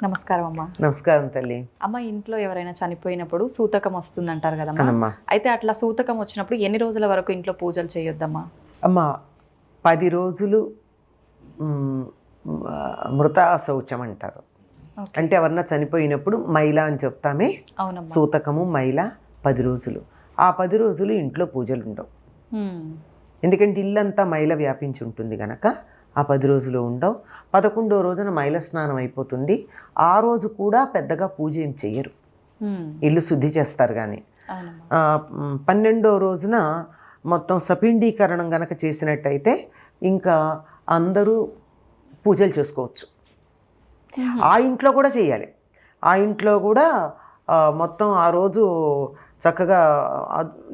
నమస్కారం అమ్మా. నమస్కారం తల్లి. అమ్మ, ఇంట్లో ఎవరైనా చనిపోయినప్పుడు సూతకం వస్తుందంటారు కదమ్మా. అవునమ్మా. అయితే అట్లా సూతకం వచ్చినప్పుడు ఎన్ని రోజుల వరకు ఇంట్లో పూజలు చేయొద్దమ్మా? అమ్మా, 10 రోజులు మృత శౌచం అంటారు. అంటే ఎవరన్నా చనిపోయినప్పుడు మైల అని చెప్తామే. అవునమ్మా. సూతకము మైల 10 రోజులు. ఆ 10 రోజులు ఇంట్లో పూజలు ఉండవు. ఎందుకంటే ఇల్లంతా మైల వ్యాపించి ఉంటుంది కనుక ఆ 10 రోజులు ఉండవు. 11వ రోజున మైల స్నానం అయిపోతుంది. ఆ రోజు కూడా పెద్దగా పూజ ఏం చెయ్యరు, ఇల్లు శుద్ధి చేస్తారు. కానీ 12వ రోజున మొత్తం సపిండీకరణం గనక చేసినట్టయితే ఇంకా అందరూ పూజలు చేసుకోవచ్చు. ఆ ఇంట్లో కూడా చేయాలి. ఆ ఇంట్లో కూడా మొత్తం ఆ రోజు చక్కగా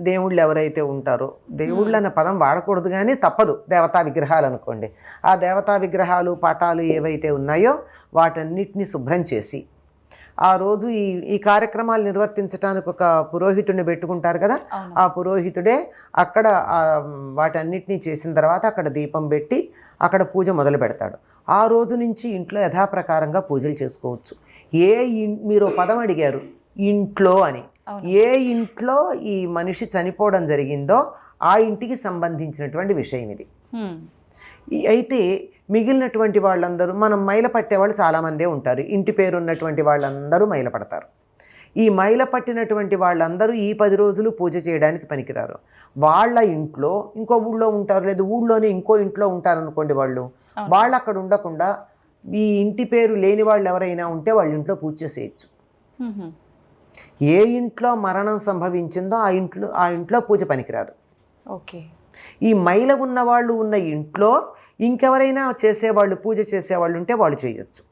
దేవుళ్ళు ఎవరైతే ఉంటారో, దేవుళ్ళు అన్న పదం వాడకూడదు కానీ తప్పదు, దేవతా విగ్రహాలు అనుకోండి, ఆ దేవతా విగ్రహాలు పటాలు ఏవైతే ఉన్నాయో వాటన్నిటిని శుభ్రం చేసి ఆ రోజు ఈ కార్యక్రమాలు నిర్వర్తించడానికి ఒక పురోహితుడిని పెట్టుకుంటారు కదా, ఆ పురోహితుడే అక్కడ వాటన్నిటినీ చేసిన తర్వాత అక్కడ దీపం పెట్టి అక్కడ పూజ మొదలు పెడతాడు. ఆ రోజు నుంచి ఇంట్లో యథాప్రకారంగా పూజలు చేసుకోవచ్చు. మీరు పదం అడిగారు ఇంట్లో అని. ఏ ఇంట్లో ఈ మనిషి చనిపోవడం జరిగిందో ఆ ఇంటికి సంబంధించినటువంటి విషయం ఇది. అయితే మిగిలినటువంటి వాళ్ళందరూ, మనం మైల పట్టేవాళ్ళు చాలామందే ఉంటారు. ఇంటి పేరు ఉన్నటువంటి వాళ్ళందరూ మైల పడతారు. ఈ మైల పట్టినటువంటి వాళ్ళందరూ ఈ 10 రోజులు పూజ చేయడానికి పనికిరారు. వాళ్ళ ఇంట్లో ఇంకో ఊళ్ళో ఉంటారు, లేదా ఊళ్ళోనే ఇంకో ఇంట్లో ఉంటారనుకోండి, వాళ్ళు అక్కడ ఉండకుండా ఈ ఇంటి పేరు లేని వాళ్ళు ఎవరైనా ఉంటే వాళ్ళ ఇంట్లో పూజ చేసేయచ్చు. ఏ ఇంట్లో మరణం సంభవించిందో ఆ ఇంట్లో పూజ పనికిరాదు. ఓకే. ఈ మైల ఉన్నవాళ్ళు ఉన్న ఇంట్లో ఇంకెవరైనా చేసేవాళ్ళు, పూజ చేసేవాళ్ళు ఉంటే వాళ్ళు చేయొచ్చు.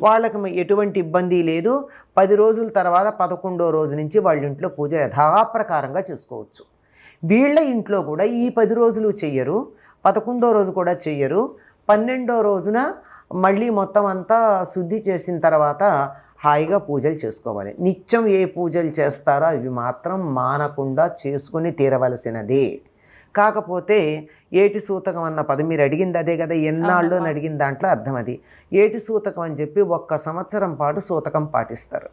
వాళ్ళకి ఎటువంటి ఇబ్బంది లేదు. 10 రోజుల తర్వాత 11వ రోజు నుంచి వాళ్ళ ఇంట్లో పూజ యథాప్రకారంగా చేసుకోవచ్చు. వీళ్ళ ఇంట్లో కూడా ఈ 10 రోజులు చెయ్యరు, 11వ రోజు కూడా చెయ్యరు. 12వ రోజున మళ్ళీ మొత్తం అంతా శుద్ధి చేసిన తర్వాత హాయిగా పూజలు చేసుకోవాలి. నిత్యం ఏ పూజలు చేస్తారో అవి మాత్రం మానకుండా చేసుకుని తీరవలసినదే. కాకపోతే ఏటి సూతకం అన్న పదం మీరు అడిగింది అదే కదా, ఎన్నాళ్ళు అని అడిగిన దాంట్లో అర్థం అది. ఏటి సూతకం అని చెప్పి 1 సంవత్సరం పాటు సూతకం పాటిస్తారు.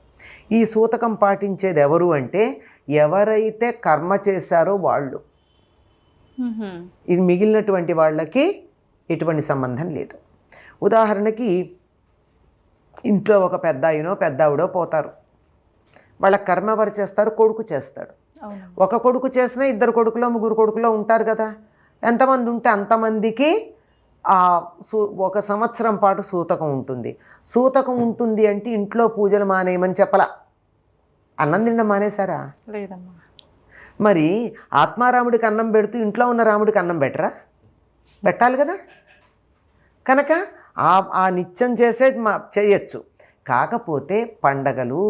ఈ సూతకం పాటించేది ఎవరు అంటే ఎవరైతే కర్మ చేశారో వాళ్ళు. ఇది మిగిలినటువంటి వాళ్ళకి ఎటువంటి సంబంధం లేదు. ఉదాహరణకి ఇంట్లో ఒక పెద్ద ఆయనో పెద్ద ఆవిడో పోతారు. వాళ్ళ కర్మ ఎవరు చేస్తారు? కొడుకు చేస్తాడు. ఒక కొడుకు చేసినా 2 కొడుకులో 3 కొడుకులో ఉంటారు కదా. ఎంతమంది ఉంటే అంతమందికి 1 సంవత్సరం పాటు సూతకం ఉంటుంది. సూతకం ఉంటుంది అంటే ఇంట్లో పూజలు మానేయమని చెప్పలా. అన్నం తినడం మానేశారా? లేదమ్మా. మరి ఆత్మారాముడికి అన్నం పెడుతూ ఇంట్లో ఉన్న రాముడికి అన్నం పెట్టాలి కదా. కనుక ఆ నిత్యం చేయొచ్చు. కాకపోతే పండగలు,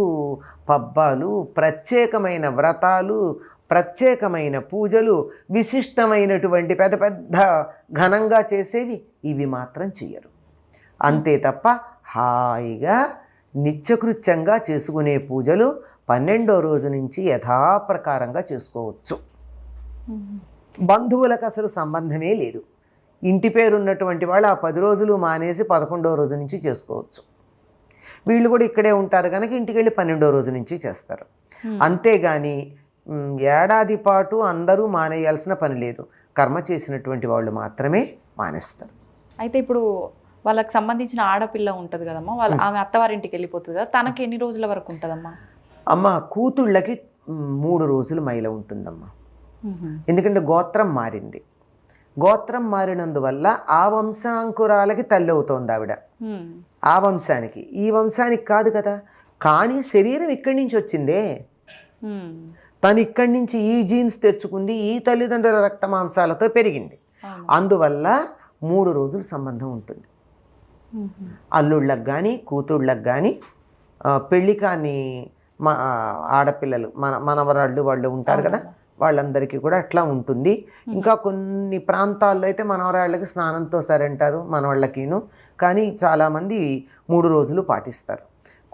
పబ్బాలు, ప్రత్యేకమైన వ్రతాలు, ప్రత్యేకమైన పూజలు, విశిష్టమైనటువంటి పెద్ద పెద్ద ఘనంగా చేసేవి ఇవి మాత్రం చెయ్యరు. అంతే తప్ప హాయిగా నిత్యకృత్యంగా చేసుకునే పూజలు 12వ రోజు నుంచి యథాప్రకారంగా చేసుకోవచ్చు. బంధువులకు అసలు సంబంధమే లేదు. ఇంటి పేరు ఉన్నటువంటి వాళ్ళు ఆ 10 రోజులు మానేసి 11వ రోజు నుంచి చేసుకోవచ్చు. వీళ్ళు కూడా ఇక్కడే ఉంటారు కనుక ఇంటికి వెళ్ళి 12వ రోజు నుంచి చేస్తారు. అంతేగాని ఏడాది పాటు అందరూ మానేయాల్సిన పని లేదు. కర్మ చేసినటువంటి వాళ్ళు మాత్రమే మానేస్తారు. అయితే ఇప్పుడు వాళ్ళకి సంబంధించిన ఆడపిల్ల ఉంటుంది కదమ్మా, ఆమె అత్తవారింటికి వెళ్ళిపోతుంది కదా, తనకి ఎన్ని రోజుల వరకు ఉంటుందమ్మా? అమ్మ, కూతుళ్ళకి 3 రోజులు మైల ఉంటుందమ్మా. ఎందుకంటే గోత్రం మారింది. గోత్రం మారినందువల్ల ఆ వంశాంకురాలకి తల్లి అవుతోంది ఆవిడ. ఆ వంశానికి, ఈ వంశానికి కాదు కదా. కానీ శరీరం ఇక్కడి నుంచి వచ్చిందే, తను ఇక్కడి నుంచి ఈ జీన్స్ తెచ్చుకుంది, ఈ తల్లిదండ్రుల రక్త మాంసాలతో పెరిగింది. అందువల్ల 3 రోజులు సంబంధం ఉంటుంది. అల్లుళ్ళకి కానీ కూతుళ్ళకి కానీ పెళ్ళి కాని ఆడపిల్లలు, మనవరాళ్ళు వాళ్ళు ఉంటారు కదా, వాళ్ళందరికీ కూడా అట్లా ఉంటుంది. ఇంకా కొన్ని ప్రాంతాల్లో అయితే మనవరాళ్ళకి స్నానంతో సరంటారు మనవాళ్ళకిను. కానీ చాలామంది 3 రోజులు పాటిస్తారు.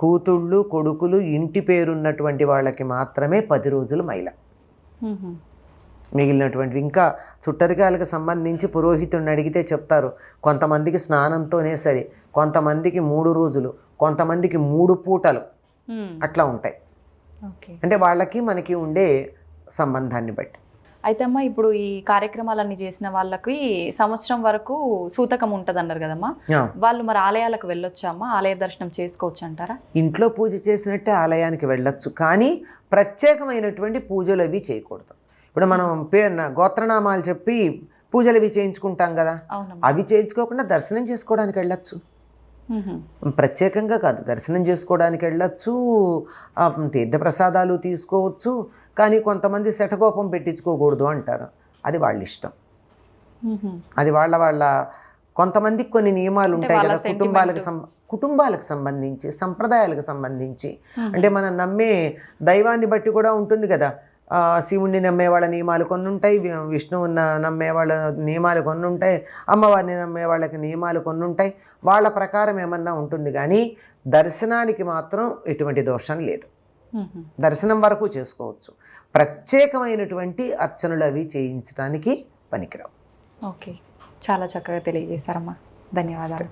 కూతుళ్ళు, కొడుకులు, ఇంటి పేరున్నటువంటి వాళ్ళకి మాత్రమే 10 రోజులు మైల. మిగిలినటువంటివి ఇంకా చుట్టరికాయలకు సంబంధించి పురోహితుడిని అడిగితే చెప్తారు. కొంతమందికి స్నానంతోనే సరే, కొంతమందికి 3 రోజులు, కొంతమందికి 3 పూటలు మ్మ్. అట్లా ఉంటాయి. ఓకే. అంటే వాళ్ళకి మనకి ఉండే సంబంధాన్ని బట్టి. అయితే అమ్మా ఇప్పుడు ఈ కార్యక్రమాలన్నీ చేసిన వాళ్ళకి సంవత్సరం వరకు సూతకం ఉంటుంది అన్నారు కదమ్మా, ఆ, వాళ్ళు మరి ఆలయాలకు వెళ్ళొచ్చా అమ్మా? ఆలయ దర్శనం చేసుకోవచ్చు అంటారా? ఇంట్లో పూజ చేసినట్టే ఆలయానికి వెళ్ళొచ్చు, కానీ ప్రత్యేకమైనటువంటి పూజలు అవి చేయకూడదు. ఇప్పుడు మనం గోత్రనామాలు చెప్పి పూజలు అవి చేయించుకుంటాం కదా, అవునమ్మా. అవి చేయించుకోకుండా దర్శనం చేసుకోవడానికి వెళ్ళొచ్చు. మ్మ్. ప్రత్యేకంగా కాదు, దర్శనం చేసుకోవడానికి వెళ్ళొచ్చు, తీర్థప్రసాదాలు తీసుకోవచ్చు. కానీ కొంతమంది శఠకోపం పెట్టించుకోకూడదు అంటారు. అది వాళ్ళ ఇష్టం. మ్మ్. అది వాళ్ళ కొంతమందికి కొన్ని నియమాలు ఉంటాయి వాళ్ళ కదా, కుటుంబాలకు సంబంధించి, సంప్రదాయాలకు సంబంధించి. అంటే మనం నమ్మే దైవాన్ని బట్టి కూడా ఉంటుంది కదా. శివుణ్ణి నమ్మే వాళ్ళ నియమాలు కొన్ని ఉంటాయి, విష్ణువుని నమ్మే వాళ్ళ నియమాలు కొన్ని ఉంటాయి, అమ్మవారిని నమ్మే వాళ్ళకి నియమాలు కొన్ని ఉంటాయి. వాళ్ళ ప్రకారం ఏమన్నా ఉంటుంది, కానీ దర్శనానికి మాత్రం ఎటువంటి దోషం లేదు. మ్మ్. దర్శనం వరకు చేసుకోవచ్చు. ప్రత్యేకమైనటువంటి అర్చనలు అవి చేయించడానికి పనికిరావు. ఓకే, చాలా చక్కగా తెలియజేశారమ్మా, ధన్యవాదాలు.